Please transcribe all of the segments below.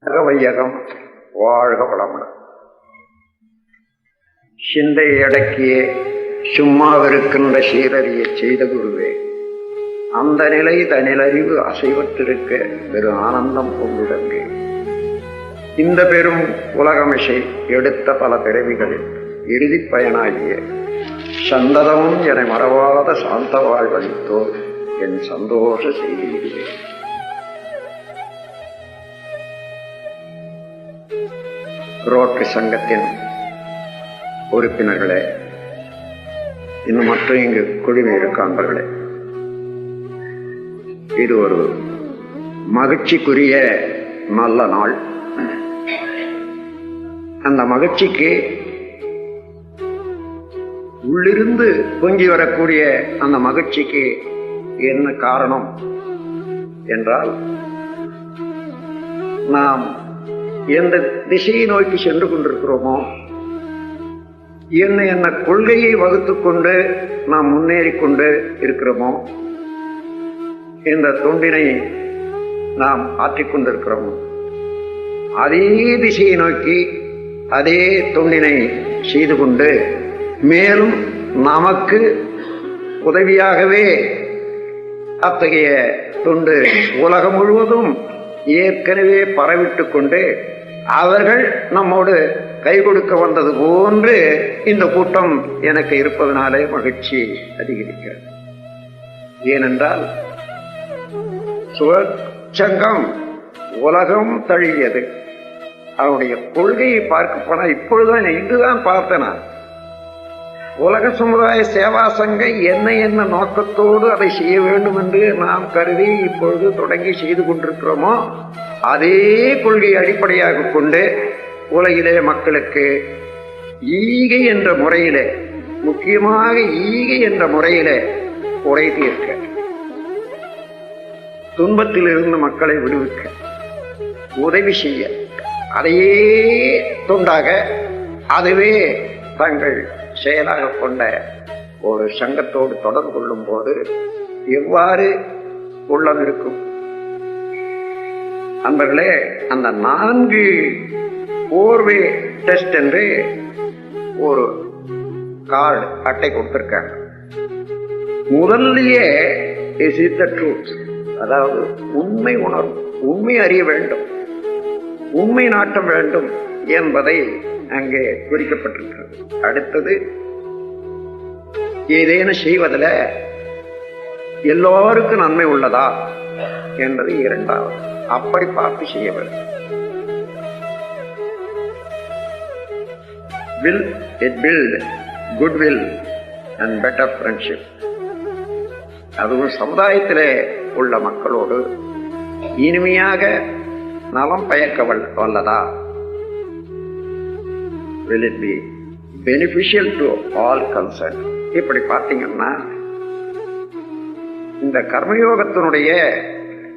வையகம் வாழ்க வளமுடன். சிந்தை அடக்கியே சும்மாவிருக்கின்ற சீரறிய செய்த குருவே, அந்த நிலை தனிலறிவு அசைவத்திருக்க பெரு ஆனந்தம் கொண்டுடங்கே. இந்த பெரும் உலகமிசை எடுத்த பல பிறவிகளில் இறுதி பயனாகிய சந்ததமும் என மறவாத சாந்த வாழ்வளித்தோர் என் சந்தோஷ செய்தியிடுவே. ரோட்டரி சங்கத்தின் உறுப்பினர்களே, இன்னும் மற்ற இங்கு குழுமி இருக்காண்டர்களே, இது ஒரு மகிழ்ச்சிக்குரிய நல்ல நாள். அந்த மகிழ்ச்சிக்கு உள்ளிருந்து பொங்கி வரக்கூடிய அந்த மகிழ்ச்சிக்கு என்ன காரணம் என்றால், நாம் எந்த திசையை நோக்கி சென்று கொண்டிருக்கிறோமோ, என்ன கொள்கையை வகுத்துக் கொண்டு நாம் முன்னேறிக்கொண்டு இருக்கிறோமோ, இந்த தொண்டினை நாம் ஆற்றிக்கொண்டிருக்கிறோமோ, அதே திசையை நோக்கி அதே தொண்டினை செய்து கொண்டு மேலும் நமக்கு உதவியாகவே அத்தகைய தொண்டு உலகம் முழுவதும் ஏற்கனவே பரவிட்டு கொண்டு அவர்கள் நம்மோடு கை கொடுக்க வந்தது போன்று இந்த கூட்டம் எனக்கு இருப்பதனாலே மகிழ்ச்சி அதிகரிக்கிறது. ஏனென்றால் சுழற்சங்கம் உலகம் தழுவியது. அவருடைய கொள்கையை பார்க்க போனால் இப்பொழுதுதான் இன்றுதான் பார்த்தேன் நான். உலக சமுதாய சேவா சங்கம் என்ன நோக்கத்தோடு அதை செய்ய வேண்டும் என்று நாம் கருதி இப்பொழுது தொடங்கி செய்து கொண்டிருக்கிறோமோ, அதே கொள்கையை அடிப்படையாக கொண்டு உலகிலே மக்களுக்கு ஈகை என்ற முறையிலே, முக்கியமாக ஈகை என்ற முறையிலே குறை தீர்க்க, துன்பத்தில் இருந்து மக்களை விடுவிக்க, உதவி செய்ய, அதையே தொண்டாக அதுவே தங்கள் செயலாக கொண்ட ஒரு சங்கத்தோடு தொடர்பு கொள்ளும் போது எவ்வாறு உள்ளம் இருக்கும் அன்பர்களே. அந்த 4 போர்வே டெஸ்ட் என்று ஒரு கார்டு அட்டை கொடுத்திருக்காங்க. முதல்லையே இஸ் இட் த ட்ரூத், அதாவது உண்மை உணர்வு, உண்மை அறிய வேண்டும், உண்மை நாட்டம் வேண்டும் என்பதை அங்கே குறிக்கப்பட்டிருக்கிறது. அடுத்தது, ஏதேனும் செய்வதில் எல்லோருக்கும் நன்மை உள்ளதா என்பது 2வது. அப்படி பார்த்து செய்ய வேண்டும். Will it build goodwill and better friendship? அதுவும் சமுதாயத்திலே உள்ள மக்களோடு இனிமையாக நலம் பயக்க வல்லதா? Will it be beneficial to all concerned? இப்படி பார்த்தீங்கன்னா இந்த கர்மயோகத்தினுடைய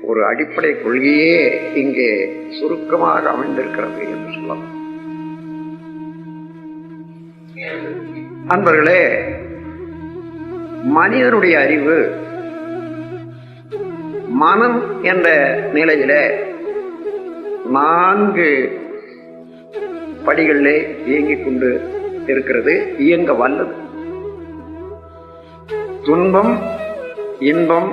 ஒரு அடிப்படை கொள்கையே இங்கே சுருக்கமாக அமைந்திருக்கிறது என்று சொல்லலாம். அன்பர்களே, மனிதனுடைய அறிவு மனம் என்ற நிலையில 4 படிகளிலே இயங்கிக் கொண்டு இருக்கிறது, இயங்க வல்லது. துன்பம், இன்பம்,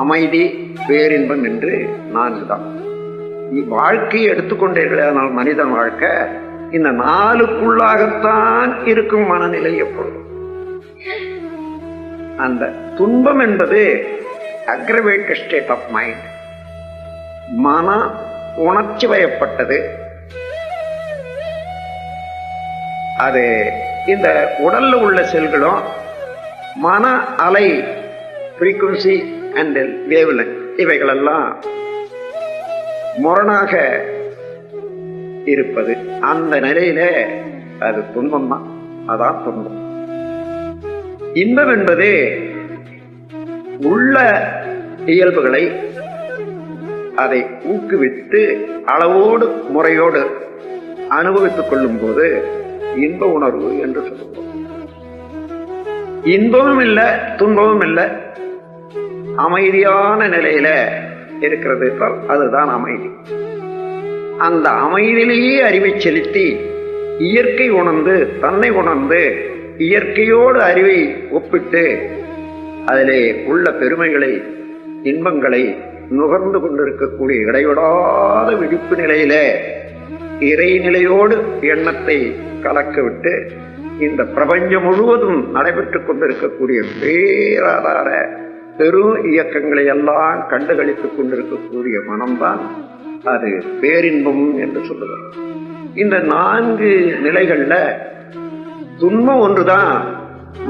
அமைதி, பேரின்பம் என்று 4 தான். வாழ்க்கையை எடுத்துக்கொண்டீர்களானால் மனிதன் வாழ்க்கை இந்த 4க்குள்ளாகத்தான் இருக்கும் மனநிலை எப்பொழுதும். அந்த துன்பம் என்பது அக்ரவேட்டட் ஸ்டேட் ஆஃப் மைண்ட், மன உணர்ச்சி வயப்பட்டது. அது இந்த உடல்ல உள்ள செல்களும் மன அலை ஃப்ரீக்வன்சி அண்ட் வேவ்லென்த் இவைகளெல்லாம் முரணாக இருப்பது. அந்த நிலையில அது துன்பம் தான். அதான் துன்பம். இன்பம் என்பது உள்ள இயல்புகளை அதை ஊக்குவித்து அளவோடு முறையோடு அனுபவித்துக் கொள்ளும் போது இன்ப உணர்வு என்று சொல்லுவோம். இன்பமும் இல்லை, துன்பமும் இல்லை, அமைதியான நிலையில இருக்கிறது என்றால் அதுதான் அமைதி. அந்த அமைதியிலேயே அறிவை செலுத்தி இயற்கை உணர்ந்து தன்னை உணர்ந்து இயற்கையோடு அறிவை ஒப்பிட்டு அதிலே உள்ள பெருமைகளை இன்பங்களை நுகர்ந்து கொண்டிருக்கக்கூடிய இடைவிடாத விழிப்பு நிலையில இறைநிலையோடு எண்ணத்தை கலக்கவிட்டு இந்த பிரபஞ்சம் முழுவதும் நடைபெற்றுக் கொண்டிருக்கக்கூடிய பேராதார பெரும் இயக்கங்களை எல்லாம் கண்டுகளித்துக் கொண்டிருக்கக்கூடிய மனம்தான் அது பேரின்பம் என்று சொல்லுகிறது. இந்த 4 நிலைகள்ல துன்பம் ஒன்றுதான்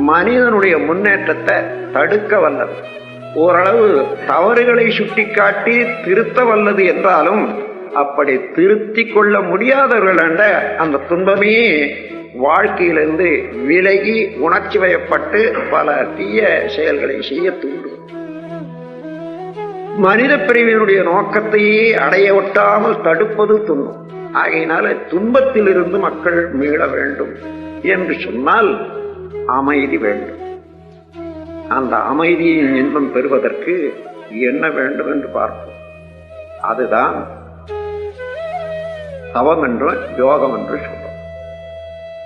மனிதனுடைய முன்னேற்றத்தை தடுக்க வல்லது. ஓரளவு தவறுகளை சுட்டிக்காட்டி திருத்த வல்லது என்றாலும் அப்படி திருத்தி கொள்ள முடியாதவர்கள் என்ற அந்த துன்பமே வாழ்க்கையிலிருந்து விலகி உணர்ச்சி வயப்பட்டு பல தீய செயல்களை செய்ய தூண்டும். மனித பிரிவினுடைய நோக்கத்தையே அடைய ஒட்டாமல் தடுப்பது துன்பம். ஆகையினால துன்பத்திலிருந்து மக்கள் மீள வேண்டும் என்று சொன்னால் அமைதி வேண்டும். அந்த அமைதியின் இன்பம் பெறுவதற்கு என்ன வேண்டும் என்று பார்ப்போம். அதுதான் தவம் என்றும் யோகம் என்று சொல்றோம்.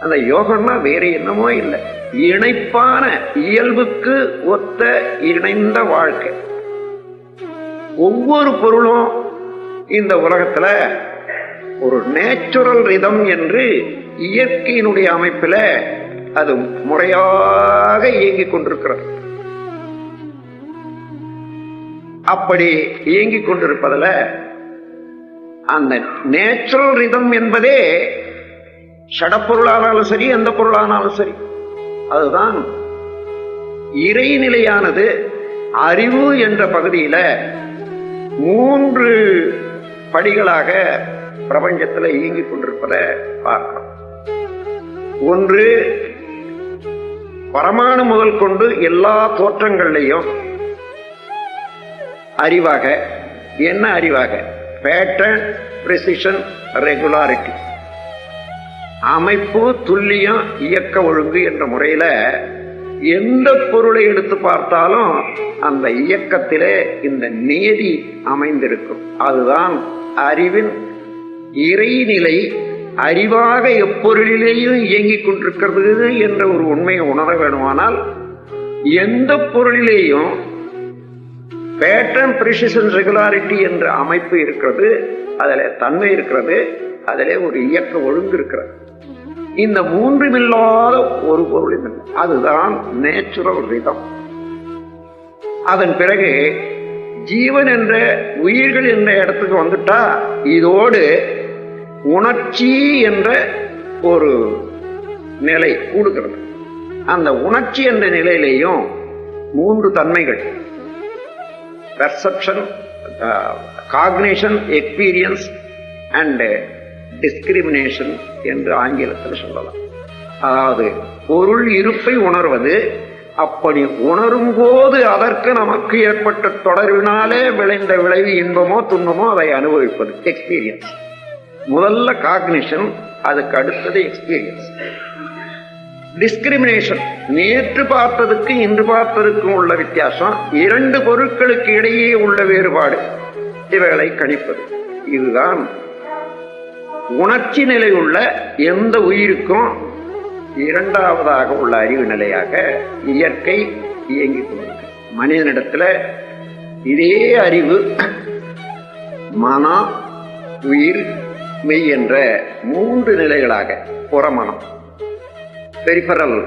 அந்த யோகம்னா வேற என்னமோ இல்லை, இணைப்பான இயல்புக்கு ஒத்த இணைந்த வாழ்க்கை. ஒவ்வொரு பொருளும் இந்த உலகத்துல ஒரு நேச்சுரல் ரிதம் என்று இயற்கையினுடைய அமைப்பில அது முறையாக இயங்கிக் கொண்டிருக்கிறது. அப்படி இயங்கிக் கொண்டிருப்பதுல அந்த நேச்சுரல் ரிதம் என்பதே சடப்பொருளானாலும் சரி எந்த பொருளானாலும் சரி அதுதான் இறைநிலையானது. அறிவு என்ற பகுதியில 3 படிகளாக பிரபஞ்சத்தில் இயங்கிக் கொண்டிருப்பதை பார்க்கிறோம். ஒன்று, பரமாணு முதல் கொண்டு எல்லா தோற்றங்களையும் அறிவாக, என்ன அறிவாக? பேட்டர்ன், பிரிசிஷன், ரெகுலாரிட்டி, அமைப்பு, துல்லியம், இயக்க ஒழுங்கு என்ற முறையில எந்த பொருளை எடுத்து பார்த்தாலும் அந்த இயக்கத்திலே இந்த நியதி அமைந்திருக்கும். அதுதான் அறிவின் இறைநிலை. அறிவாக எப்பொருளிலேயும் இயங்கிக் கொண்டிருக்கிறது என்ற ஒரு உண்மையை உணர வேண்டுமானால் எந்த பொருளிலேயும் பேட்டர்ன், பிரிசிஷன், ரெகுலாரிட்டி என்ற அமைப்பு இருக்கிறது, அதில் தன்மை இருக்கிறது, அதிலே ஒரு இயக்க ஒழுங்கு இருக்கிறது. இந்த 3 இல்லாத ஒரு பொருளும் இல்லை. அதுதான் நேச்சுரல் ரிதம். அதன் பிறகு ஜீவன் என்ற உயிர்கள் என்ற இடத்துக்கு வந்துட்டா இதோடு உணர்ச்சி என்ற ஒரு நிலை கூடுகிறது. அந்த உணர்ச்சி என்ற நிலையிலேயும் 3 தன்மைகள், perception, cognition, experience and discrimination என்று ஆங்கிலத்தில் சொல்லலாம். அதாவது பொருள் இருப்பை உணர்வது, அப்படி உணரும் போது அதற்கு நமக்கு ஏற்பட்ட தொடர்பினாலே விளைந்த விளைவு இன்பமோ துன்பமோ அதை அனுபவிப்பது எக்ஸ்பீரியன்ஸ். முதல்ல காக்னிஷன், அதுக்கு அடுத்தது எக்ஸ்பீரியன்ஸ். டிஸ்கிரிமினேஷன், நேற்று பார்த்ததுக்கு இன்று பார்த்ததுக்கும் உள்ள வித்தியாசம், 2 பொருட்களுக்கு இடையே உள்ள வேறுபாடு, இவைகளை கணிப்பது. இதுதான் உணர்ச்சி நிலை உள்ள எந்த உயிருக்கும் இரண்டாவதாக உள்ள அறிவு நிலையாக இயற்கை இயங்கிக் கொண்டிருக்கு. மனிதனிடத்துல இதே அறிவு மனம், உயிர், மெய் என்ற 3 நிலைகளாக, புறமனம், பெரிஃபரல்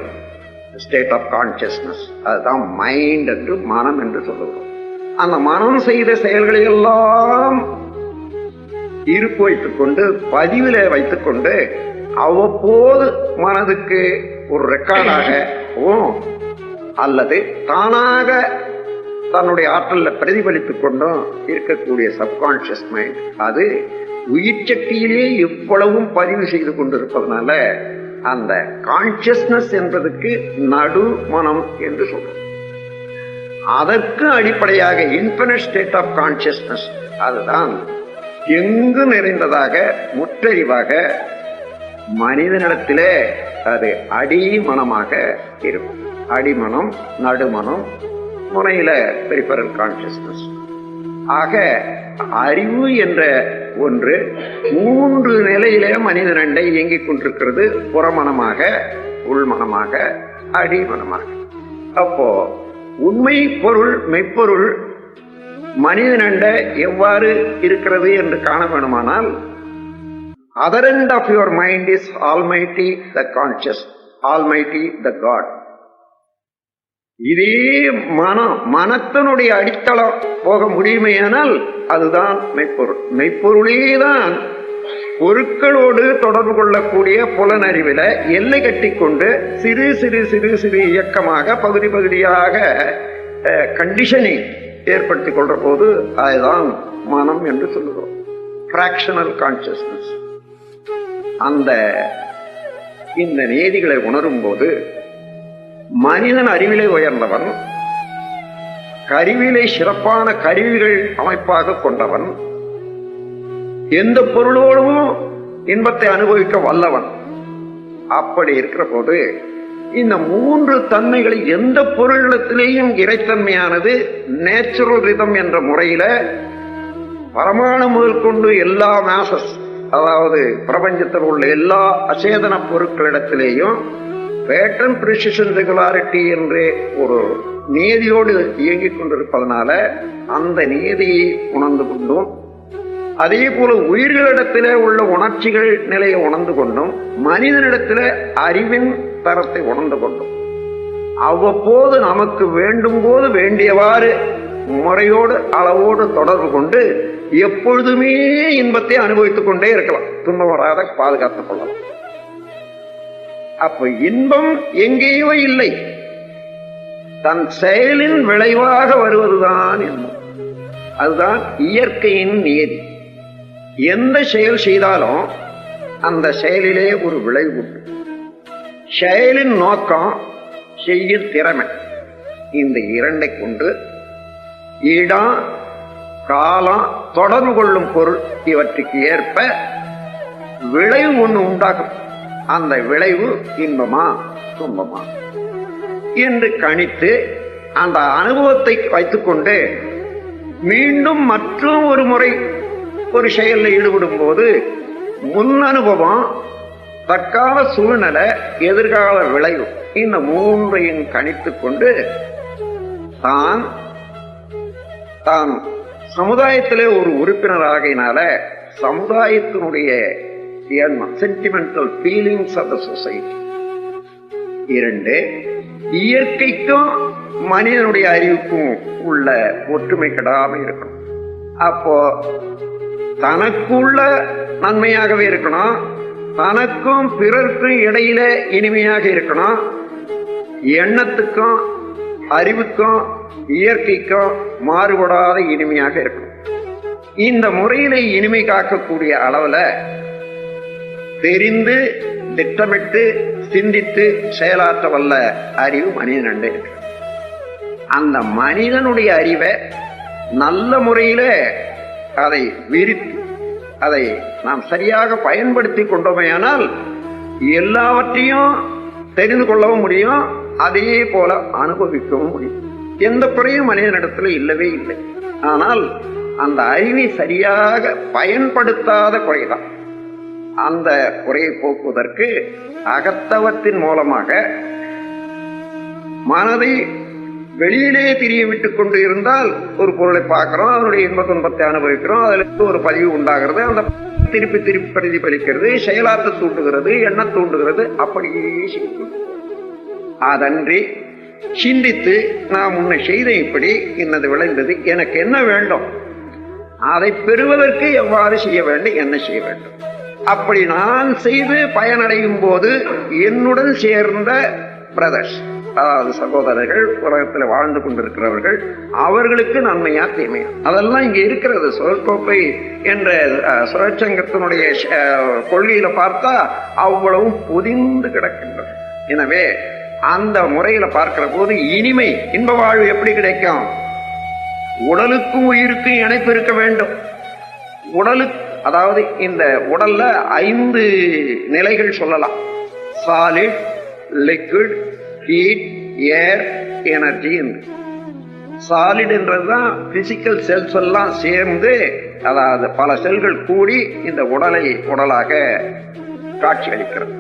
ஸ்டேட் ஆஃப் கான்சியஸ்னஸ், அதுதான் மைண்ட் என்று மனம் என்று சொல்லுகிறோம். அந்த மனம் செய்த செயல்களை எல்லாம் இருப்பு வைத்துக் கொண்டு, பதிவில வைத்துக் கொண்டு, அவ்வப்போது மனதுக்கு ஒரு ரெக்கார்டாகவும் அல்லது தானாக தன்னுடைய ஆற்றல்ல பிரதிபலித்துக் கொண்டும் இருக்கக்கூடிய சப்கான்சியஸ் மைண்ட், அது உயிர் சக்தியிலே எவ்வளவும் பதிவு செய்து கொண்டிருப்பதனால அந்த கான்சியஸ்னஸ் என்பதற்கு நடு மனம் என்று சொல்றோம். அதற்கு அடிப்படையாக இன்ஃபினிட் ஸ்டேட் ஆஃப் கான்சியஸ்னஸ், அதுதான் எங்கு நிறைந்ததாக முற்றறிவாக மனிதனிடத்திலே அது அடிமனமாக இருக்கும். அடிமனம், நடுமனம், முனையில பெரிஃபரல் கான்சியஸ்னஸ். ஆக அறிவு என்ற ஒன்று. 3 நிலையிலே மனித நண்டை இயங்கிக் கொண்டிருக்கிறது. புறமனமாக, உள்மனமாக, அடிமனமாக. அப்போ உண்மை பொருள், மெய்ப்பொருள் மனித நண்ட எவ்வாறு இருக்கிறது என்று காண வேணுமானால், other end of your mind is Almighty the conscious, Almighty the God. இதே மனத்தினுடைய அடித்தளம் போக முடியுமேயானால் அதுதான் மெய்ப்பொருள். மெய்ப்பொருளேதான் பொருட்களோடு தொடர்பு கொள்ளக்கூடிய புலனறிவில எல்லை கட்டி கொண்டு சிறு சிறு சிறு சிறு இயக்கமாக பகுதி பகுதியாக கண்டிஷனிங் ஏற்படுத்திக் கொள்ற போது அதுதான் மனம் என்று சொல்லுகிறோம். பிராக்ஷனல் கான்சியஸ்னஸ். இந்த நீதிகளை உணரும் போது மனிதன் அறிவிலை உயர்ந்தவன், கருவிலை சிறப்பான கருவிகள் அமைப்பாக கொண்டவன், எந்த பொருளோடும் இன்பத்தை அனுபவிக்க வல்லவன். அப்படி இருக்கிற போது இந்த 3 தன்மைகளை எந்த பொருளிடத்திலேயும் இறைத்தன்மையானது நேச்சுரல் ரிதம் என்ற முறையில பரமாணு முதல் கொண்டு எல்லா மேசஸ், அதாவது பிரபஞ்சத்தில் உள்ள எல்லா அசேதன பொருட்களிடத்திலேயும் பேட்டர்ன் பிரிசிஷன் ரெகுலாரிட்டி என்று ஒரு நீதியோடு இயங்கிக் கொண்டிருப்பதனால அந்த நீதியை உணர்ந்து கொண்டும், அதே போல உயிர்களிடத்திலே உள்ள உணர்ச்சிகள் நிலையை உணர்ந்து கொண்டும், மனிதனிடத்திலே அறிவின் தரத்தை உணர்ந்து கொண்டும், அவ்வப்போது நமக்கு வேண்டும் போது வேண்டியவாறு முறையோடு அளவோடு தொடர்பு கொண்டு எப்பொழுதுமே இன்பத்தை அனுபவித்துக் கொண்டே இருக்கலாம். துன்பம் வராத பாதுகாத்துக் கொள்ளலாம். அப்ப இன்பம் எங்கேயோ இல்லை, தன் செயலின் விளைவாக வருவதுதான் இன்பம். அதுதான் இயற்கையின் நியதி. எந்த செயல் செய்தாலும் அந்த செயலிலே ஒரு விளைவு உண்டு. செயலின் நோக்கம், செய்யும் திறமை, இந்த 2ஐ கொண்டு இடம், காலம், தொடர்பு கொள்ளும் பொருள் இவற்றுக்கு ஏற்ப விளைவு ஒன்று உண்டாகும். அந்த விளைவு இன்பமா துன்பமா என்று கணித்து அந்த அனுபவத்தை வைத்துக்கொண்டு மீண்டும் மற்றும் ஒரு முறை ஒரு செயலில் ஈடுபடும் போது முன் அனுபவம், தற்கால சூழ்நிலை, எதிர்கால விளைவு, இந்த 3ஐயும் கணித்துக் கொண்டு தான் சமுதாயத்திலே ஒரு உறுப்பினராகினால சமுதாயத்தினுடைய எண்ணம், sentimental feelings of the society. 2, இயற்கைக்கும் மனிதனுடைய அறிவுக்கும் உள்ள ஒற்றுமை கெடாம இருக்கணும். அப்போ தனக்குள்ள நன்மையாகவே இருக்கணும், தனக்கும் பிறர்க்கும் இடையில இனிமையாக இருக்கணும், எண்ணத்துக்கும் அறிவுக்கும் இயற்கைக்கும் மாறுபடாத இனிமையாக இருக்கணும். இந்த முறையில இனிமை காக்கக்கூடிய அளவுல தெரிந்து திட்டமிட்டு சிந்தித்து செயலாற்ற வல்ல அறிவு மனிதனண்டே இருக்கு. அந்த மனிதனுடைய அறிவை நல்ல முறையில அதை விரித்து அதை நாம் சரியாக பயன்படுத்தி கொண்டோமேயானால் எல்லாவற்றையும் தெரிந்து கொள்ளவும் முடியும், அதே போல அனுபவிக்கவும் முடியும். எந்த குறையும் மனிதனிடத்துல இல்லவே இல்லை. ஆனால் அந்த அறிவை சரியாக பயன்படுத்தாத குறைதான். அந்த குறையை போக்குவதற்கு அகத்தவத்தின் மூலமாக மனதை வெளியிலே திரிய விட்டுக் கொண்டு இருந்தால் ஒரு பொருளை பார்க்கிறோம், அதனுடைய இன்ப துன்பத்தை அனுபவிக்கிறோம், அதில் ஒரு பதிவு உண்டாகிறது, அந்த திருப்பி திருப்பி பிரதிபலிக்கிறது, செயலாற்ற தூண்டுகிறது, எண்ண தூண்டுகிறது. அப்படியே அதன்றி சிந்தித்து நான் முன்ன செய்த இப்படி இன்னது விளைந்தது, எனக்கு என்ன வேண்டும், அதை பெறுவதற்கு எவ்வாறு செய்ய வேண்டும், என்ன செய்ய வேண்டும், அப்படி நான் செய்து பயனடையும் போது என்னுடன் சேர்ந்த பிரதர்ஸ், அதாவது சகோதரர்கள், உலகத்தில் வாழ்ந்து கொண்டிருக்கிறவர்கள், அவர்களுக்கு நன்மையா தீமையா அதெல்லாம் இங்க இருக்கிறது. சொற்கோப்பை என்ற சுழற்சங்கத்தினுடைய கொள்கையில பார்த்தா அவ்வளவும் பொதிந்து கிடக்கின்றது. எனவே அந்த முறையில பார்க்கிற போது இனிமை, இன்ப வாழ்வு எப்படி கிடைக்கும்? உடலுக்கும் உயிருக்கும் இணைப்பு இருக்க வேண்டும். உடலுக்கு, அதாவது இந்த உடல்ல 5 நிலைகள் சொல்லலாம். சாலிட், லிக்விட், ஹீட், ஏர், எனர்ஜி என்று. சாலிட் என்றதுதான் பிசிக்கல் செல்ஸ் எல்லாம் சேர்ந்து, அதாவது பல செல்கள் கூடி இந்த உடலாக காட்சி அளிக்கிறது.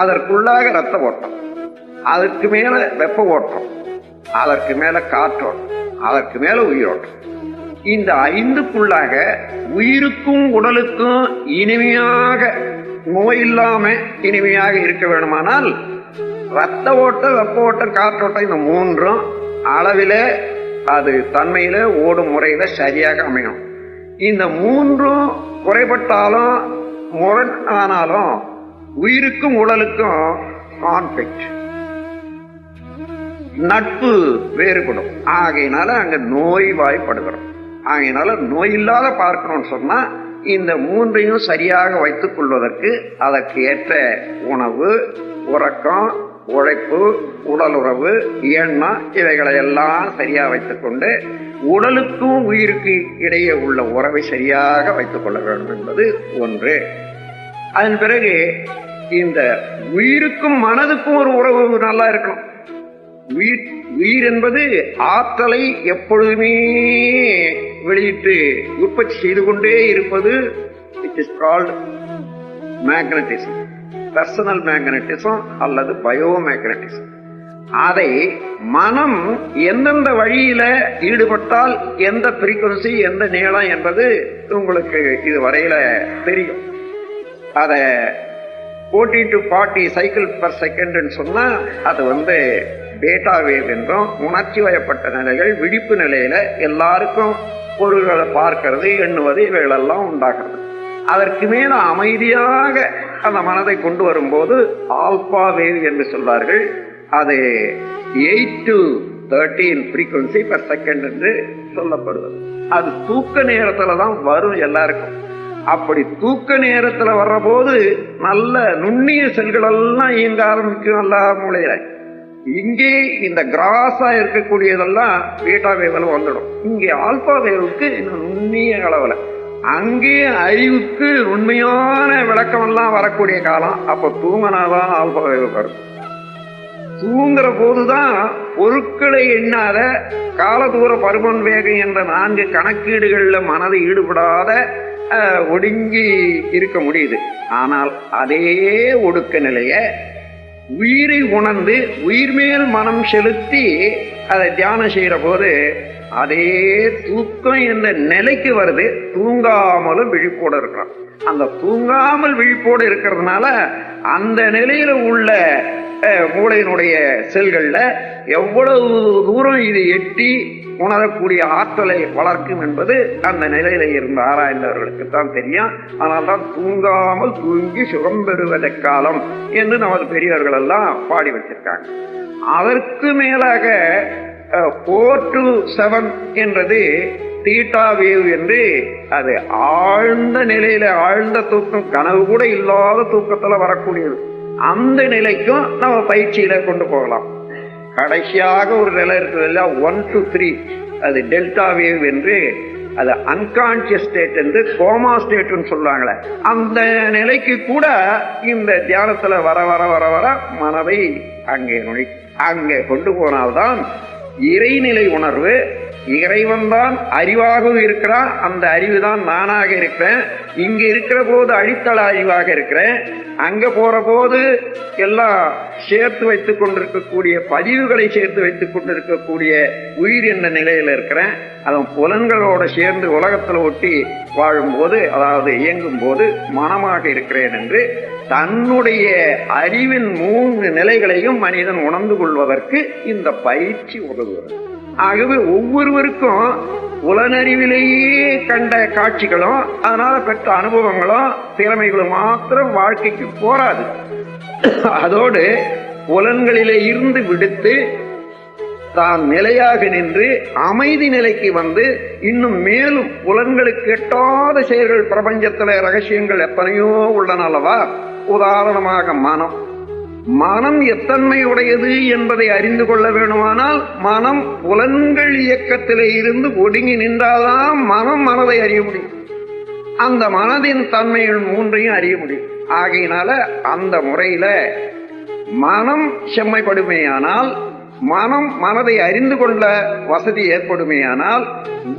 அதற்குள்ளாக ரத்த ஓட்டம், அதற்கு மேல வெப்ப ஓட்டம், அதற்கு மேல காற்றோட்டம், அதற்கு மேல உயிரோட்டம். இந்த 5க்குள்ளாக உயிருக்கும் உடலுக்கும் இனிமையாக, நோயில்லாம இனிமையாக இருக்க வேணுமானால் ரத்த ஓட்டம், வெப்ப ஓட்டம், காற்றோட்டம், இந்த 3ம் அளவில, அது தன்மையில, ஓடும் முறையில சரியாக அமையும். இந்த 3ம் குறைபட்டாலும் முரண் ஆனாலும் உயிருக்கும் உடலுக்கும் கான்ஃபிளிக்ட், நட்பு வேறுபடும். ஆகையினால அங்க நோய்வாய்ப்படுகிறோம். ஆகையினால நோய் இல்லாத பார்க்கணும்னு சொன்னா இந்த 3ஐயும் சரியாக வைத்துக் கொள்வதற்கு அதற்கு ஏற்ற உணவு, உறக்கம், உழைப்பு, உடலுறவு, எண்ணம், இவைகளை எல்லாம் சரியா வைத்துக் கொண்டு உடலுக்கும் உயிருக்கு இடையே உள்ள உறவை சரியாக வைத்துக் கொள்ள வேண்டும் என்பது ஒன்று. அதன் பிறகு இந்த உயிருக்கும் மனதுக்கும் ஒரு உறவு நல்லா இருக்கணும். உயிர் என்பது ஆற்றலை எப்பொழுதுமே வெளியிட்டு உற்பத்தி செய்து கொண்டே இருப்பது. It is called magnetism, personal magnetism அல்லது பயோ மேக்னட்டிசம். அதை மனம் எந்தெந்த வழியில ஈடுபட்டால் எந்த ஃப்ரீக்வன்சி, எந்த நீளம் என்பது உங்களுக்கு இது வரையில தெரியும். அத 40 to 40 சைக்கிள் பர் செகண்ட் சொன்னா அது பேட்டா வேவ் என்றும், உணர்ச்சி வயப்பட்ட நிலைகள், விழிப்பு நிலையில எல்லாருக்கும் பொருள்களை பார்க்கிறது, எண்ணுவது, இவைகளெல்லாம் உண்டாகிறது. அதற்கு மேல அமைதியாக அந்த மனதை கொண்டு வரும்போது ஆல்பா வேவ் என்று சொல்வார்கள். அது 8 to 13 frequency per second என்று சொல்லப்படுவது. அது தூக்க நேரத்துல தான் வரும் எல்லாருக்கும். அப்படி தூக்க நேரத்துல வர்ற போது நல்ல நுண்ணிய செல்கள் எல்லாம் இயங்க ஆரம்பிக்கும் எல்லா மூளையில. இங்கே இந்த கிராஸா இருக்கக்கூடியதெல்லாம் பீட்டா வேவ்ல வந்துடும். இங்கே ஆல்பா வேவுக்கு இன்னும் நுண்ணிய அளவுல, அங்கே அறிவுக்கு உண்மையான விளக்கம் எல்லாம் வரக்கூடிய காலம். அப்ப தூங்கினாதான் ஆல்பா வேவு வரும். தூங்குற போதுதான் பொருட்களை எண்ணாத, காலதூர பருமன் வேகம் என்ற 4 கணக்கீடுகள்ல மனதை ஈடுபடாத ஒடுங்கி இருக்க முடியுது. ஆனால் அதே ஒடுக்க நிலைய உயிரை உணர்ந்து உயிர் மேல் மனம் செலுத்தி அதை தியானம் செய்யற போது அதே தூக்கம் என்ற நிலைக்கு வருது. தூங்காமலும் விழிப்போடு இருக்கிறோம். அந்த தூங்காமல் விழிப்போடு இருக்கிறதுனால அந்த நிலையில உள்ள மூளையினுடைய செல்கள்ல எவ்வளவு தூரம் இது எட்டி உணரக்கூடிய ஆற்றலை வளர்க்கும் என்பது அந்த நிலையில இருந்த ஆராய்ந்தவர்களுக்கு தான் தெரியும். அதனால்தான் தூங்காமல் தூங்கி சுகம் பெறுவதை காலம் என்று நமது பெரியவர்கள் எல்லாம் பாடி வச்சிருக்காங்க. அதற்கு மேலாக 4 to 7 என்றது தீட்டா வேவ் என்று, அது ஆழ்ந்த நிலையில, ஆழ்ந்த தூக்கம், கனவு கூட இல்லாத தூக்கத்துல வரக்கூடியது. அந்த நிலைக்கும் நம்ம பயிற்சியில கொண்டு போகலாம். கடைசியாக ஒரு நிலை இருக்கிறதுல 1 to 3, அது டெல்டா வேவ் என்று, அது அன்கான்சியஸ் ஸ்டேட் என்று, கோமா ஸ்டேட்னு சொல்லுவாங்களே, அந்த நிலைக்கு கூட இந்த தியானத்துல வர வர வர வர மனதை அங்கே கொண்டு போனால்தான் இறைநிலை உணர்வு. இறைவன் தான் அறிவாகவும் இருக்கிறான், அந்த அறிவு தான் நானாக இருக்கிறேன். இங்க இருக்கிற போது அடித்தள அறிவாக இருக்கிறேன், அங்க போற போது எல்லாம் சேர்த்து வைத்துக் கொண்டிருக்கக்கூடிய பதிவுகளை சேர்த்து வைத்துக் கொண்டிருக்கக்கூடிய உயிர் என்ற நிலையில இருக்கிறேன். அதன் புலன்களோட சேர்ந்து உலகத்துல ஒட்டி வாழும் போது, அதாவது இயங்கும் போது மனமாக இருக்கிறேன் என்று தன்னுடைய அறிவின் 3 நிலைகளையும் மனிதன் உணர்ந்து கொள்வதற்கு இந்த பயிற்சி உதவுகிறது. ஆகவே ஒவ்வொருவருக்கும் புலனறிவிலேயே கண்ட காட்சிகளும் அதனால பெற்ற அனுபவங்களும் திறமைகளும் மாத்திரம் வாழ்க்கைக்கு போராது. அதோடு புலன்களிலே இருந்து விடுத்து தான் நிலையாக நின்று அமைதி நிலைக்கு வந்து இன்னும் மேலும் புலன்களுக்கு எட்டாத செயல்கள், பிரபஞ்சத்துல ரகசியங்கள் எத்தனையோ உள்ளன அல்லவா. உதாரணமாக மனம் எத்தன்மையுடையது என்பதை அறிந்து கொள்ள வேண்டுமானால் மனம் புலன்கள் இயக்கத்திலே இருந்து ஒடுங்கி நின்றால்தான் மனதை அறிய முடியும். அந்த மனதின் தன்மைகள் 3ஐயும் அறிய முடியும். ஆகையினால அந்த முறையில மனம் செம்மைப்படுமையானால் மனதை அறிந்து கொள்ள வசதி ஏற்படுமேயானால்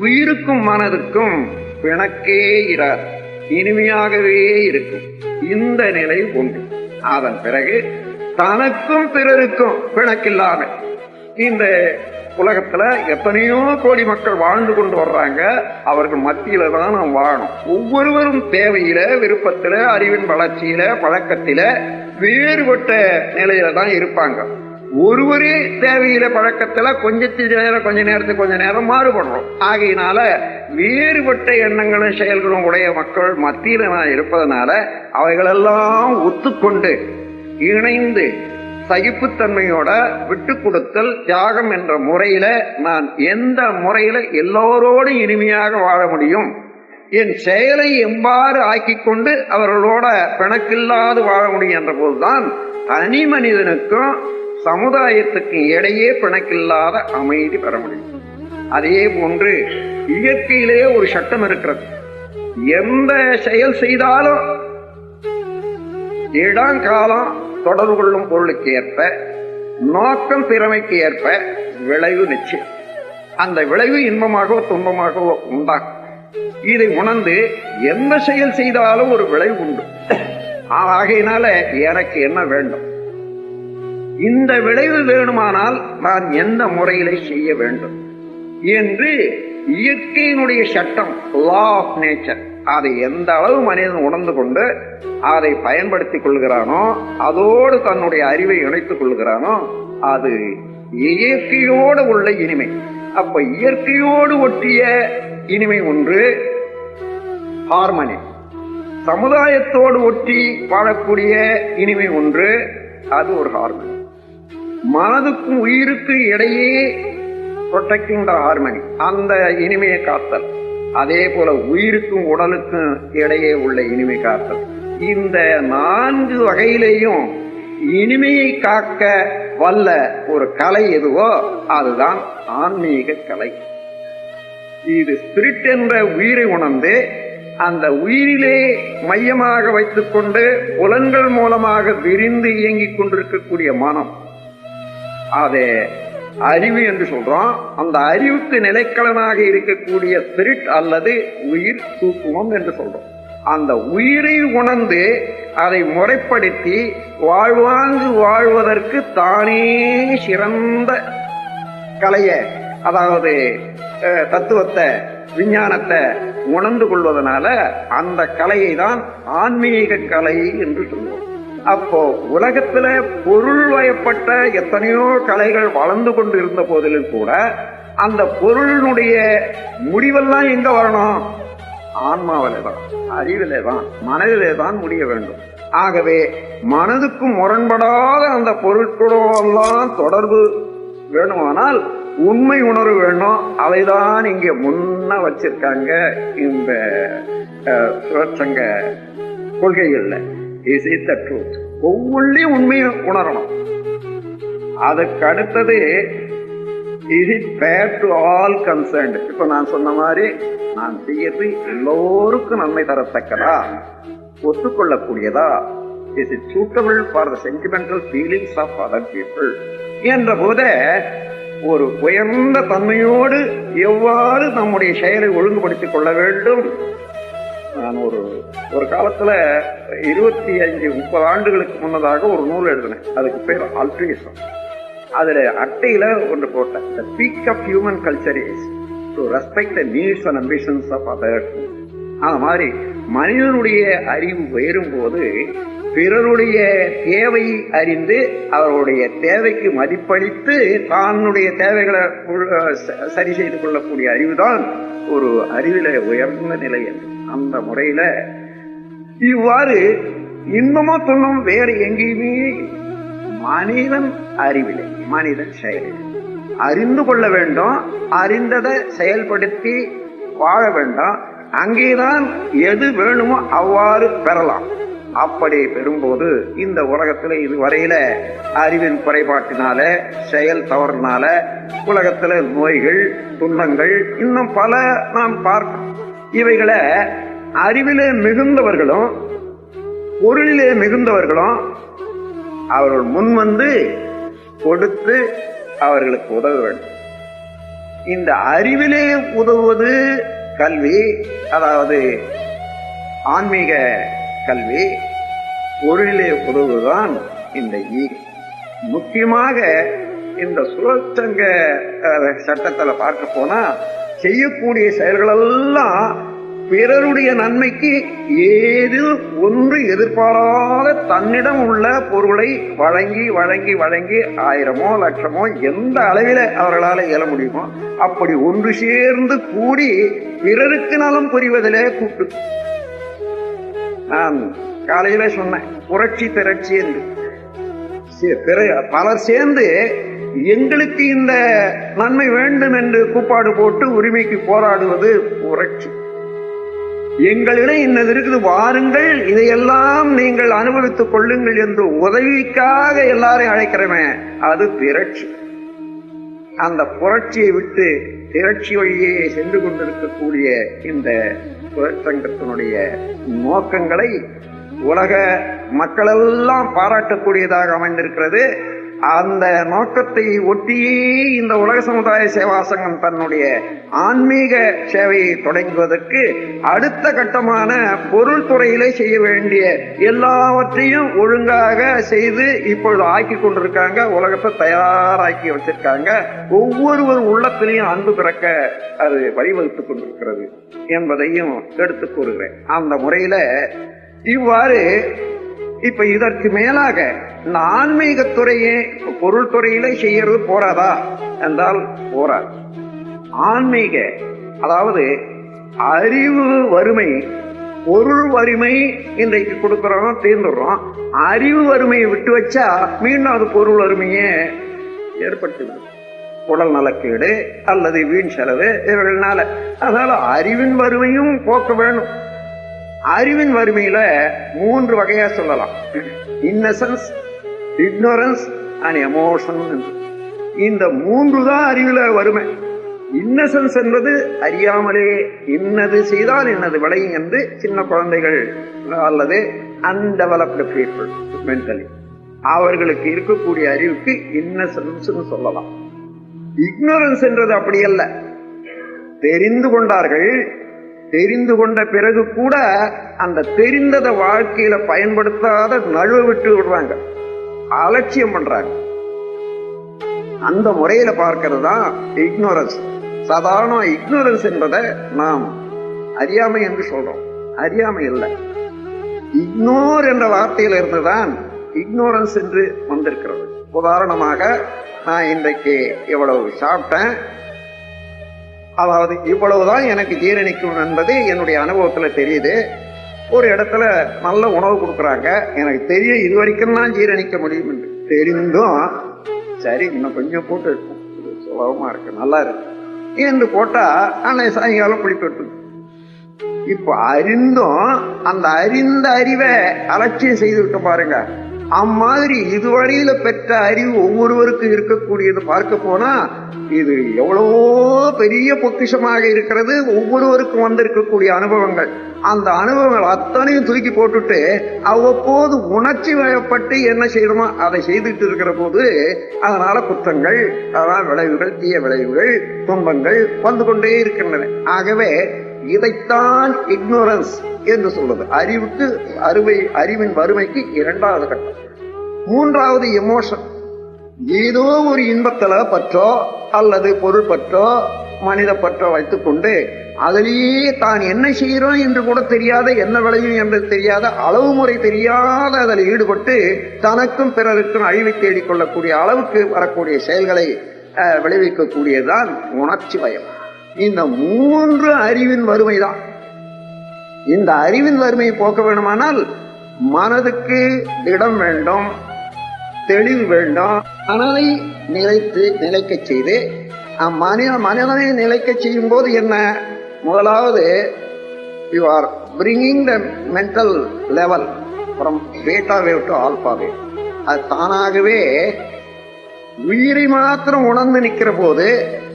உயிருக்கும் மனதுக்கும் பிணக்கே இராது, இனிமையாகவே இருக்கும். இந்த நிலை உண்டு. அதன் பிறகு தனக்கும் பிறருக்கும் பிணக்கில்லாம இந்த உலகத்துல எத்தனையோ கோடி மக்கள் வாழ்ந்து கொண்டு வர்றாங்க. அவர்கள் மத்தியில தான் நாம் வாழணும். ஒவ்வொருவரும் தேவையில, விருப்பத்தில, அறிவின் வளர்ச்சியில, பழக்கத்தில வேறுபட்ட நிலையில தான் இருப்பாங்க. ஒருவரே தேவையில, பழக்கத்துல கொஞ்ச நேரம் மாறுபடுறோம். ஆகையினால வேறுபட்ட எண்ணங்களும் செயல்களும் உடைய மக்கள் மத்தியில நான் இருப்பதனால அவைகளெல்லாம் ஒத்துக்கொண்டு இணைந்து சகிப்புத்தன்மையோட விட்டு கொடுத்தல், தியாகம் என்ற முறையில நான் எந்த முறையில எல்லோரோடும் இனிமையாக வாழ முடியும், என் செயலை எவ்வாறு ஆக்கிக் கொண்டு அவர்களோட பிணக்கில்லாது வாழ முடியும் என்ற போதுதான் தனி மனிதனுக்கும் சமுதாயத்துக்கும் இடையே பிணக்கில்லாத அமைதி பெற முடியும். அதே போன்று இயற்கையிலே ஒரு சட்டம் இருக்கிறது. எந்த செயல் செய்தாலும் இடம், காலம், தொடர்பு கொள்ளும் பொருளுக்கு ஏற்ப, நோக்கம், திறமைக்கு ஏற்ப விளைவு நிச்சயம். அந்த விளைவு இன்பமாகவோ துன்பமாகவோ உண்டாகும். இதை உணர்ந்து எந்த செயல் செய்தாலும் ஒரு விளைவு உண்டு. ஆகையினால எனக்கு என்ன வேண்டும், இந்த விளைவு வேணுமானால் நான் எந்த முறையிலே செய்ய வேண்டும் என்று இயற்கையினுடைய சட்டம், லா ஆஃப் நேச்சர், அதை எந்த அளவு மனிதன் உணர்ந்து கொண்டு அதை பயன்படுத்திக் கொள்கிறானோ, அதோடு தன்னுடைய அறிவை இணைத்துக் கொள்கிறானோ, அது இயற்கையோடு உள்ள இனிமை. அப்ப இயற்கையோடு ஒட்டிய இனிமை ஒன்று ஹார்மனி, சமுதாயத்தோடு ஒட்டி வாழக்கூடிய இனிமை ஒன்று, அது ஒரு ஹார்மனி. மனதுக்கும் உயிருக்கு இடையே புரொடெக்டிங் த ஹார்மனி, அந்த இனிமையை காத்தல். அதே போல உயிருக்கும் உடலுக்கும் இடையே உள்ள இனிமை காத்தல். இந்த 4 வகையிலேயும் இனிமையை காக்க வல்ல ஒரு கலை எதுவோ அதுதான் ஆன்மீக கலை. இது ஸ்பிரிட் என்ற உயிரை உணர்ந்து அந்த உயிரிலே மையமாக வைத்துக் கொண்டு புலன்கள் மூலமாக விரிந்து இயங்கிக் கொண்டிருக்கக்கூடிய மனம், அதை அறிவு என்று சொல்றோம். அந்த அறிவுக்கு நிலைக்களனாக இருக்கக்கூடிய ஸ்பிரிட் அல்லது உயிர் சூக்குமம் என்று சொல்றோம். அந்த உயிரை உணர்ந்து அதை முறைப்படுத்தி வாழ்வாங்கு வாழ்வதற்கு தானே சிறந்த கலைய, அதாவது தத்துவத்தை, விஞ்ஞானத்தை உணர்ந்து கொள்வதனால அந்த கலையை தான் ஆன்மீக கலை என்று சொல்லுவோம். அப்போ உலகத்துல பொருள் வயப்பட்ட எத்தனையோ கலைகள் வளர்ந்து கொண்டு இருந்த போதிலும் கூட அந்த பொருளினுடைய முடிவெல்லாம் எங்க வரணும்? ஆன்மாவிலே தான், அறிவிலே தான், மனதிலே தான் முடிய வேண்டும். ஆகவே மனதுக்கு முரண்படாத அந்த பொருட்களெல்லாம் தொடர்பு வேணுமானால் உண்மை உணர்வு வேணும். அவைதான் இங்க முன்ன வச்சிருக்காங்க இந்த சிவசங்க கொள்கைகள்ல. Is it the truth? ஒவ்வொன்றையும் உண்மையை உணரணும். அதுக்கு அடுத்தது is it fair to all concerned? இப்ப நான் சொன்ன மாதிரி நான் செய்யறது எல்லோருக்கும் நன்மை தரத்தக்கதா, ஒத்துக்கொள்ளக்கூடியதா? Is it suitable for the sentimental feelings of other people? என்ற போத ஒரு உயர்ந்த தன்மையோடு எவ்வாறு நம்முடைய செயலை ஒழுங்குபடுத்திக் கொள்ள வேண்டும். நான் ஒரு காலத்துல 25-30 ஆண்டுகளுக்கு முன்னதாக ஒரு நூல் எழுதினேன். அதுக்கு பேர் ஆல்ட்ருயிசம். அதுல அட்டையில ஒன்று போட்டேன், the peak of human culture is to respect the needs and ambitions of others. அந்த மாதிரி மனிதனுடைய அறிவு உயரும் போது பிறருடைய தேவை அறிந்து அவருடைய தேவைக்கு மதிப்பளித்து தன்னுடைய தேவைகளை சரி செய்து கொள்ளக்கூடிய அறிவுதான் ஒரு அறிவில உயர்ந்த நிலை. அந்த முறையில இவ்வாறு இன்பமோ துன்பம் வேறு எங்கேயுமே மனிதன் அறிவிலே, மனிதன் செயலில் அறிந்து கொள்ள வேண்டும். அறிந்ததை செயல்படுத்தி வாழ வேண்டாம். அங்கேதான் எது வேணுமோ அவ்வாறு பெறலாம். அப்படி பெறும்போது இந்த உலகத்துல இதுவரையில அறிவின் குறைபாட்டினால, செயல் தவறுனால உலகத்துல நோய்கள், துன்பங்கள் இன்னும் பல நாம் பார்க்கிறோம். இவைகளை அறிவிலே மிகுந்தவர்களும் பொருளிலே மிகுந்தவர்களும் அவர்கள் முன் வந்து கொடுத்து அவர்களுக்கு உதவ வேண்டும். இந்த அறிவிலே உதவுவது கல்வி, அதாவது ஆன்மீக கல்வி. பொருளிலே உதவுதான் இந்த ஈகை. முக்கியமாக இந்த சுழற்சங்க சட்டத்தில் பார்க்க போனா செய்யக்கூடிய செயல்களெல்லாம் பிறருடைய நன்மைக்கு ஏது ஒன்று எதிர்பாராத தன்னிடம் உள்ள பொருளை வழங்கி வழங்கி வழங்கி 1000மோ 1,00,000மோ எந்த அளவில் அவர்களால் இயல முடியுமோ அப்படி ஒன்று சேர்ந்து கூடி பிறருக்கு நலம் புரிவதிலே கூட்டு. நான் காலையில சொன்னேன், புரட்சி திரட்சி என்று பலர் சேர்ந்து எங்களுக்கு இந்த நன்மை வேண்டும் என்று கூப்பாடு போட்டு உரிமைக்கு போராடுவது புரட்சி. எங்களிடம் இன்னது இருக்குது, வாருங்கள், இதையெல்லாம் நீங்கள் அனுபவித்துக் கொள்ளுங்கள் என்று உதவிக்காக எல்லாரையும் அழைக்கிறமே, அது திரட்சி. அந்த புரட்சியை விட்டு திரட்சி வழியே சென்று கொண்டிருக்கக்கூடிய இந்த தொழிற்சங்கத்தினுடைய நோக்கங்களை உலக மக்களெல்லாம் பாராட்டக்கூடியதாக அமைந்திருக்கிறது. அந்த நோக்கத்தை ஒட்டியே இந்த உலக சமுதாய சேவா சங்கம் தன்னுடைய ஆன்மீக சேவையை தொடங்குவதற்கு அடுத்த கட்டமான பொருள் துறையிலே செய்ய வேண்டிய எல்லாவற்றையும் ஒழுங்காக செய்து இப்பொழுது ஆக்கி கொண்டிருக்காங்க. உலகத்தை தயாராக்கி வச்சிருக்காங்க. ஒவ்வொருவர் உள்ளத்திலையும் அன்பு பிறக்க அது வழிவகுத்துக் கொண்டிருக்கிறது என்பதையும் எடுத்து கூறுகிறேன். அந்த முறையில இவ்வாறு இப்ப இதற்கு மேலாக இந்த ஆன்மீகத்துறையே பொருள் துறையில செய்யறது போறாதா என்றால் போறாது. ஆன்மீக, அதாவது அறிவு வறுமை, பொருள் வறுமை இன்றைக்கு கொடுக்கிறோம், தீர்ந்துடுறோம். அறிவு வறுமையை விட்டு வச்சா மீண்டும் அது பொருள் வறுமையே ஏற்பட்டுவிடும். உடல் நலக்கேடு அல்லது வீண் செலவு இவர்களால. அதனால அறிவின் வறுமையும் போக்க வேணும். அறிவின் வறுமையில 3 வகையா சொல்லலாம். Innocence, ignorance and emotion. இந்த 3 தான் அறிவுல வறுமை. இன்னசென்ஸ் என்பது அறியாமலே இன்னது செய்தால் இன்னது விளையும் என்று சின்ன குழந்தைகள் அல்லது அன்டெவலப்டு பீப்புள் மென்டலி அவர்களுக்கு இருக்கக்கூடிய அறிவுக்கு இன்னசென்ஸ் சொல்லலாம். இக்னோரன்ஸ் என்றது அப்படி அல்ல. தெரிந்து கொண்டார்கள், தெரிந்து கொண்ட பிறகு கூட அந்த தெரிந்ததை வாழ்க்கையில பயன்படுத்தாத நழுவ விட்டு விடுறாங்க, அலட்சியம் பண்றாங்க. அந்த முறையில பார்க்கிறது தான் இக்னோரன்ஸ். சாதாரண இக்னோரன்ஸ் என்பதை நாம் அறியாமை என்று சொல்றோம். அறியாமை இல்லை, இக்னோர் என்ற வார்த்தையில இருந்துதான் இக்னோரன்ஸ் என்று வந்திருக்கிறது. உதாரணமாக, நான் இன்றைக்கு இவ்வளவு சாப்பிட்டேன், அதாவது இவ்வளவுதான் எனக்கு ஜீரணிக்கும் என்பது என்னுடைய அனுபவத்துல தெரியுது. ஒரு இடத்துல நல்ல உணவு கொடுக்குறாங்க, எனக்கு தெரியும் இது வரைக்கும் தான் ஜீரணிக்க முடியும் என்று தெரிந்தும் சரி இன்னும் கொஞ்சம் போட்டு இருக்கும், சுலபமா இருக்கு, நல்லா இருக்கு என்று போட்டா அன்னைக்கு சாயங்காலம் பிடிப்பட்டு. இப்ப அறிந்தும் அந்த அறிந்த அறிவை அலட்சியம் செய்து விட்டு பாருங்க. அம்மாதிரி இதுவரையில பெற்ற அறிவு ஒவ்வொருவருக்கும் இருக்கக்கூடியது பார்க்க போனா இது எவ்வளவோ பெரிய பொக்கிஷமாக இருக்கிறது. ஒவ்வொருவருக்கும் வந்திருக்கக்கூடிய அனுபவங்கள், அந்த அனுபவங்கள் அத்தனையும் தூக்கி போட்டுட்டு அவ்வப்போது உணர்ச்சி வயப்பட்டு என்ன செய்யணுமோ அதை செய்துட்டு இருக்கிற போது அதனால குற்றங்கள், அதான் விளைவுகள், தீய விளைவுகள், துன்பங்கள் வந்து கொண்டே இருக்கின்றன. ஆகவே இதைத்தான் இக்னோரன்ஸ் என்று சொல்வது. அறிவுக்கு அறிவின் வறுமைக்கு 2வது கட்டம். 3வது எமோஷன். ஏதோ ஒரு இன்பத்துல பற்றோ அல்லது பொருள் பற்றோ மனித பற்றோ வைத்துக்கொண்டு அதிலேயே தான் என்ன செய்கிறோம் என்று கூட தெரியாத, என்ன விளையும் என்று தெரியாத, அளவு முறை தெரியாத அதில் ஈடுபட்டு தனக்கும் பிறருக்கும் அழிவை தேடிக்கொள்ளக்கூடிய அளவுக்கு வரக்கூடிய செயல்களை விளைவிக்கக்கூடியதுதான் உணர்ச்சி வயம். இந்த 3 அறிவின் வறுமைதான். இந்த அறிவின் வறுமையை போக்க வேண்டுமானால் மனதுக்கு இடம் வேண்டும், தெளிவு வேண்டும். மனதை நிலைக்க செய்து மனிதனை நிலைக்க செய்யும் போது என்ன, முதலாவது you are bringing the mental level from beta wave to alpha wave. அது தானாகவே உயிரை மாத்திரம் உணர்ந்து நிற்கிற போது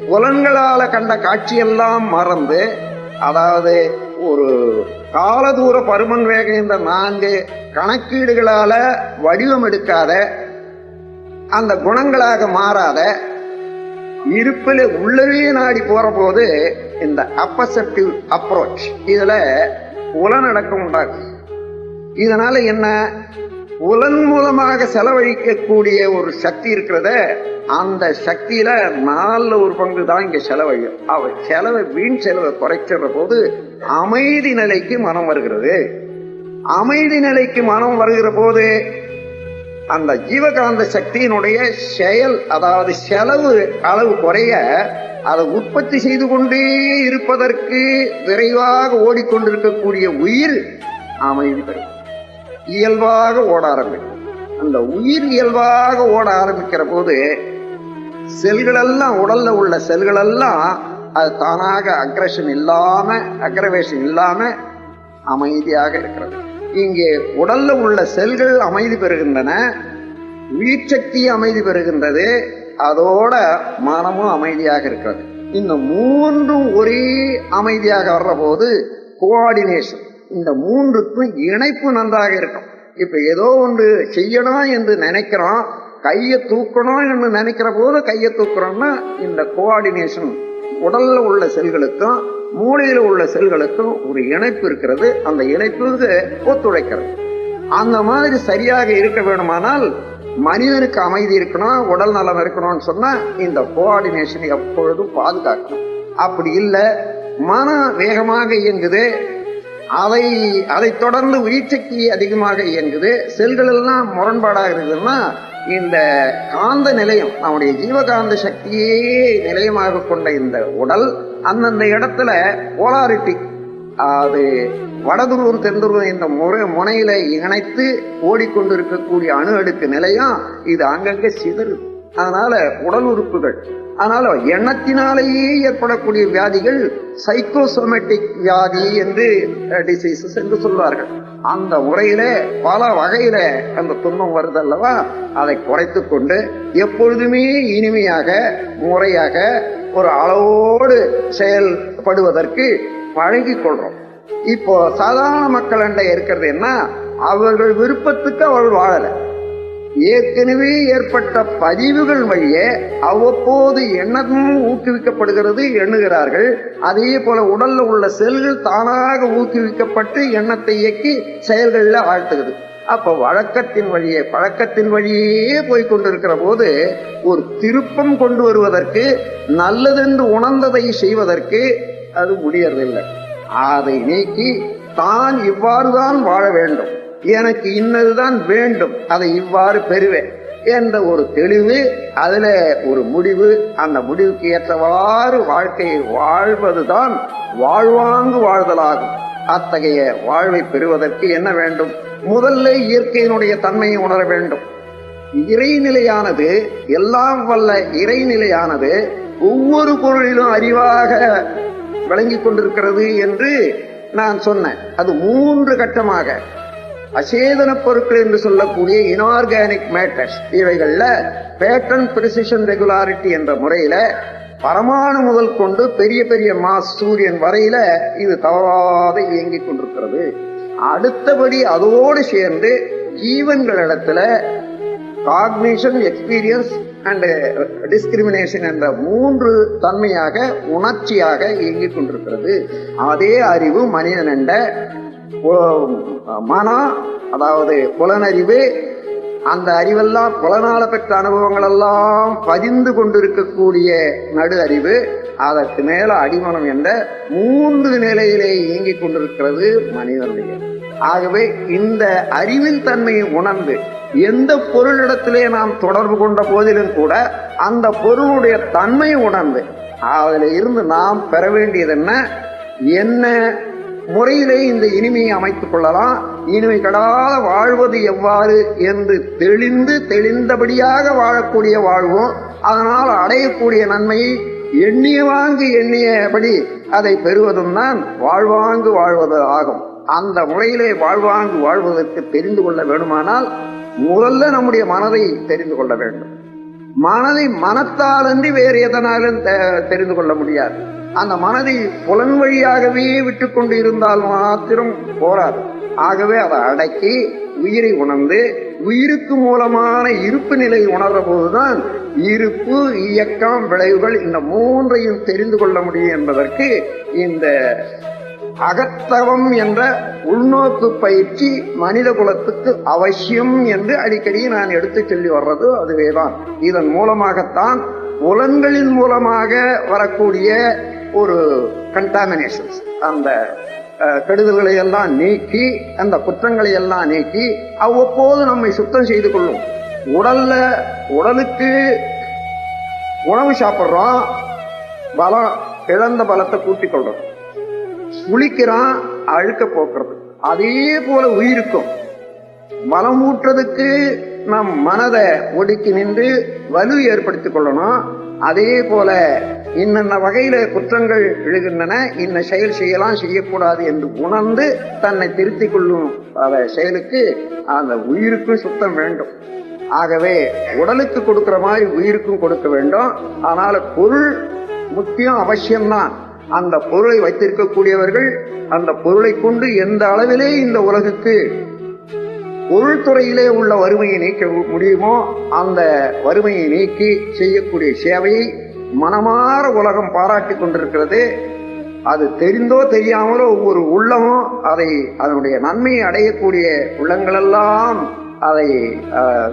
புலன்களால கண்ட காட்சியெல்லாம் மறந்து, அதாவது ஒரு காலதூர பருமன் வேகம் இந்த 4 கணக்கீடுகளால வடிவம் எடுக்காத, அந்த குணங்களாக மாறாத இருப்பில் உள்ளவே நாடி போற போது இந்த அப்பசெப்டிவ் அப்ரோச் இதுல புலனடக்கம் உண்டாகும். இதனால என்ன, புலன் மூலமாக செலவழிக்கக்கூடிய ஒரு சக்தி இருக்கிறத, அந்த சக்தியில 4/1 தான் இங்க செலவழியும். செலவை வீண் செலவை குறைச்சிடுற போது அமைதி நிலைக்கு மனம் வருகிறது. அமைதி நிலைக்கு மனம் வருகிற போது அந்த ஜீவகாந்த சக்தியினுடைய செயல், அதாவது செலவு அளவு குறைய, அதை உற்பத்தி செய்து கொண்டே இருப்பதற்கு விரைவாக ஓடிக்கொண்டிருக்கக்கூடிய உயிர் அமைதி பெறும், இயல்பாக ஓட ஆரம்பிக்கும். அந்த உயிர் இயல்பாக ஓட ஆரம்பிக்கிற போது செல்கள் எல்லாம், உடல்ல உள்ள செல்கள் எல்லாம் அது தானாக அக்ரவேஷன் இல்லாம அமைதியாக இருக்கிறது. இங்கே உடல்ல உள்ள செல்கள் அமைதி பெறுகின்றன, உயிர் சக்தி அமைதி பெறுகின்றது, அதோட மனமும் அமைதியாக இருக்கிறது. இந்த மூன்றும் ஒரே அமைதியாக வர்ற போது கோஆர்டினேஷன், இந்த மூன்றுக்கும் இணைப்பு நன்றாக இருக்கும். இப்ப ஏதோ ஒன்று செய்யணும் என்று நினைக்கிறோம், கையை தூக்கணும் என்று நினைக்கிற போது கையை தூக்குறோம்னா இந்த கோஆர்டினேஷன் உடல்ல உள்ள செல்களுக்கும் மூளையில உள்ள செல்களுக்கும் ஒரு இணைப்பு இருக்கிறது. அந்த இணைப்புக்கு ஒத்துழைக்கிறது. அந்த மாதிரி சரியாக இருக்க வேணுமானால் மனிதனுக்கு அமைதி இருக்கணும், உடல் நலம் இருக்கணும்னு சொன்னா இந்த கோஆர்டினேஷன் எப்பொழுதும் பாதுகாக்கணும். அப்படி இல்லை, மனம் வேகமாக இயங்குது, அதை தொடர்ந்து உயிர் சக்தி அதிகமாக இயங்குது, செல்கள் எல்லாம் முரண்பாடாக இருக்குதுன்னா இந்த காந்த நிலையம், நம்முடைய ஜீவகாந்த சக்தியே நிலையமாக கொண்ட இந்த உடல் அந்தந்த இடத்துல போலாரிட்டி, அது வடதுருவம் தென்துருவம் இந்த முனையில இணைத்து ஓடிக்கொண்டிருக்கக்கூடிய அணு அடுக்கு நிலையம் இது அங்கங்க சிதறுது. அதனால உடல் உறுப்புகள், அதனால எண்ணத்தினாலேயே ஏற்படக்கூடிய வியாதிகள் சைக்கோசோமேட்டிக் வியாதி என்று டிசீசஸ் என்று சொல்வார்கள். அந்த முறையில பல வகையில அந்த துன்பம் வருது அல்லவா, அதை குறைத்து கொண்டு எப்பொழுதுமே இனிமையாக முறையாக ஒரு அளவோடு செயல்படுவதற்கு பழகி கொள்றோம். இப்போ சாதாரண மக்கள் இருக்கிறது என்ன, அவர்கள் விருப்பத்துக்கு அவர்கள் வாழல, ஏற்கனவே ஏற்பட்ட பதிவுகள் வழியே அவ்வப்போது எண்ணமும் ஊக்குவிக்கப்படுகிறது, எண்ணுகிறார்கள். அதே போல உடல்ல உள்ள செல்கள் தானாக ஊக்குவிக்கப்பட்டு எண்ணத்தை இயக்கி செயல்களில் ஆழ்த்துகிறது. அப்ப பழக்கத்தின் வழியே போய்கொண்டிருக்கிற போது ஒரு திருப்பம் கொண்டு வருவதற்கு, நல்லதென்று உணர்ந்ததை செய்வதற்கு அது முடியறதில்லை. அதை நீக்கி தான் இவ்வாறுதான் வாழ வேண்டும், எனக்கு இன்னதுதான் வேண்டும், அதை இவ்வாறு பெறுவேன் என்ற ஒரு தெளிவு, அதுல ஒரு முடிவு, அந்த முடிவுக்கு ஏற்றவாறு வாழ்க்கையை வாழ்வதுதான் வாழ்வாங்கு வாழ்தலாகும். அத்தகைய வாழ்வை பெறுவதற்கு என்ன வேண்டும், முதல்ல இயற்கையினுடைய தன்மையை உணர வேண்டும். இறைநிலையானது, எல்லாம் வல்ல இறைநிலையானது ஒவ்வொரு பொருளிலும் அறிவாக விளங்கி கொண்டிருக்கிறது என்று நான் சொன்னேன். அது 3 கட்டமாக அசேதன பொருட்கள் என்று சொல்லக்கூடிய இன்ஆர்கானிக் மேட்டர்ஸ், இவைகள்ல பேட்டர்ன் பிரிசிஷன் ரெகுலாரிட்டி என்ற முறையில பரமாணு முதல் கொண்டு பெரிய பெரிய மாஸ் சூரியன் வரையில இது தவறாத இயங்கிக் கொண்டிருக்கிறது. அடுத்தபடி அதோடு சேர்ந்து ஜீவன்களிடத்துல காக்னிஷன், எக்ஸ்பீரியன்ஸ் அண்ட் டிஸ்கிரிமினேஷன் என்ற 3 தன்மையாக உணர்ச்சியாக இயங்கிக் கொண்டிருக்கிறது. அதே அறிவு மனிதன் என்ற மனம், அதாவது புலனறிவு, அந்த அறிவெல்லாம் புலனால பெற்ற அனுபவங்கள் எல்லாம் பதிந்து கொண்டிருக்கக்கூடிய நடு அறிவு, அதற்கு மேல அடிமனம் என்ற 3 நிலையிலே இயங்கிக் கொண்டிருக்கிறது மனிதனுடைய. ஆகவே இந்த அறிவின் தன்மையை உணர்ந்து எந்த பொருளிடத்திலே நாம் தொடர்பு கொண்ட போதிலும் கூட அந்த பொருளுடைய தன்மையை உணர்ந்து அதில் இருந்து நாம் பெற வேண்டியது என்ன முறையிலே இந்த இனிமையை அமைத்துக் கொள்ளலாம், இனிமை கடாத வாழ்வது எவ்வாறு என்று தெளிந்தபடியாக வாழக்கூடிய வாழ்வும், அதனால் அடையக்கூடிய நன்மையை எண்ணியபடி அதை பெறுவதும் தான் வாழ்வாங்கு வாழ்வது ஆகும். அந்த முறையிலே வாழ்வாங்கு வாழ்வதற்கு தெரிந்து கொள்ள வேண்டுமானால் முதல்ல நம்முடைய மனதை தெரிந்து கொள்ள வேண்டும். மனதை மனத்தாலன்றி வேறு எதனாலும் தெரிந்து கொள்ள முடியாது. அந்த மனதை புலன் வழியாகவே விட்டு கொண்டு இருந்தால் மாத்திரம் போராது. ஆகவே அதை அடக்கி உயிரை உணர்ந்து உயிருக்கு மூலமான இருப்பு நிலை உணர்ற போதுதான் இருப்பு, இயக்கம், விளைவுகள் இந்த மூன்றையும் தெரிந்து கொள்ள முடியும் என்பதற்கு இந்த அகத்தவம் என்ற உள்நோக்கு பயிற்சி மனித குலத்துக்கு அவசியம் என்று அடிக்கடி நான் எடுத்து சொல்லி வர்றது அதுவேதான். இதன் மூலமாகத்தான் புலன்களின் மூலமாக வரக்கூடிய ஒரு கண்டாமினேஷன்ஸ், அந்த கெடுதல்களை எல்லாம் நீக்கி, அந்த குற்றங்களை எல்லாம் நீக்கி அவ்வப்போது நம்மை சுத்தம் செய்து கொள்ளும். உடலுக்கு உணவு சாப்பிட்றோம், பலம் இழந்த பலத்தை கூட்டிக் கொள்றோம். குளிக்கிறான், அழுக்க போக்குறது. அதே போல உயிருக்கும் பலம் ஊற்றுறதுக்கு நம் மனதை ஒடுக்கி நின்று வலு ஏற்படுத்திக் கொள்ளணும். அதே போல இன்னென்ன வகையில குற்றங்கள் எழுகின்றன, இன்ன செயல் செய்யலாம் செய்யக்கூடாது என்று உணர்ந்து தன்னை திருத்திக் கொள்ளும் செயலுக்கு அந்த உயிருக்கும் சுத்தம் வேண்டும். ஆகவே உடலுக்கு கொடுக்கிற மாதிரி உயிருக்கும் கொடுக்க வேண்டும். ஆனால் பொருள் முக்கியம், அவசியம்தான். அந்த பொருளை வைத்திருக்கக்கூடியவர்கள் அந்த பொருளை கொண்டு எந்த அளவிலே இந்த உலகுக்கு பொருள்துறையிலே உள்ள வறுமையை நீக்க முடியுமோ அந்த வறுமையை நீக்கி செய்யக்கூடிய சேவையை மனமாற உலகம் பாராட்டி கொண்டிருக்கிறது. அது தெரிந்தோ தெரியாமலோ ஒவ்வொரு உள்ளமும் அதனுடைய நன்மையை அடையக்கூடிய உள்ளங்களெல்லாம் அதை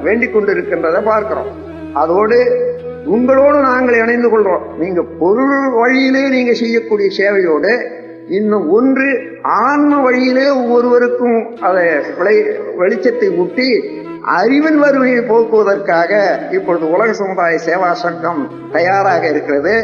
வேண்டிக் கொண்டிருக்கின்றதை பார்க்கிறோம். அதோடு உங்களோடு நாங்கள் இணைந்து கொள்றோம். நீங்க பொருள் வழியிலே நீங்க செய்யக்கூடிய சேவையோடு இன்னும் ஒன்று ஆன்ம வழியிலே ஒவ்வொருவருக்கும் அதை வெளிச்சத்தை ஊட்டி அறிவின் வறுமையை போக்குவதற்காக இப்பொழுது உலக சமுதாய சேவா சங்கம் தயாராக இருக்கிறது.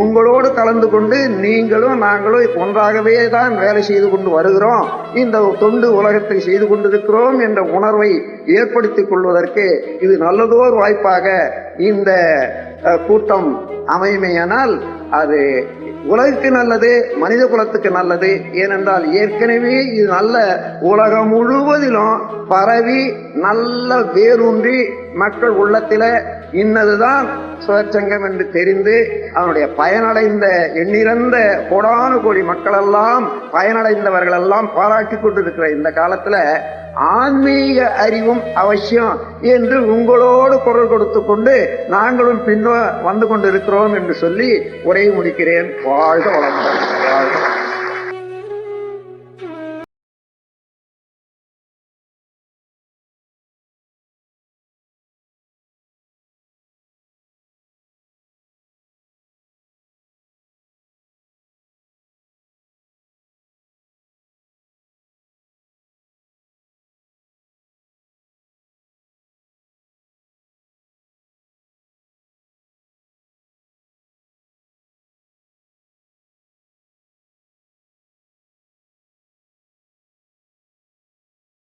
உங்களோடு கலந்து கொண்டு நீங்களும் நாங்களும் ஒன்றாகவே தான் வேலை செய்து கொண்டு வருகிறோம், இந்த தொண்டு உலகத்தை செய்து கொண்டிருக்கிறோம் என்ற உணர்வை ஏற்படுத்திக் கொள்வதற்கு இது நல்லதோர் வாய்ப்பாக இந்த கூட்டம் அமையுமேயானால் அது உலகுக்கு நல்லது, மனித குலத்துக்கு நல்லது. ஏனென்றால் ஏற்கனவே இது நல்ல உலகம் முழுவதிலும் பரவி நல்ல வேரூன்றி மக்கள் உள்ளத்தில இன்னதுதான் சுயச்சங்கம் என்று தெரிந்து அதனுடைய பயனடைந்த எண்ணிறந்த கோடானு கோடி மக்களெல்லாம் பயனடைந்தவர்கள் எல்லாம் பாராட்டி கொண்டிருக்கிற இந்த காலத்துல ஆன்மீக அறிவும் அவசியம் என்று உங்களோடு குரல் கொடுத்து கொண்டு நாங்களும் பின்ன வந்து கொண்டிருக்கிறோம் என்று சொல்லி உரையை முடிக்கிறேன். வாழ்க வளமுடன். வாழ்க.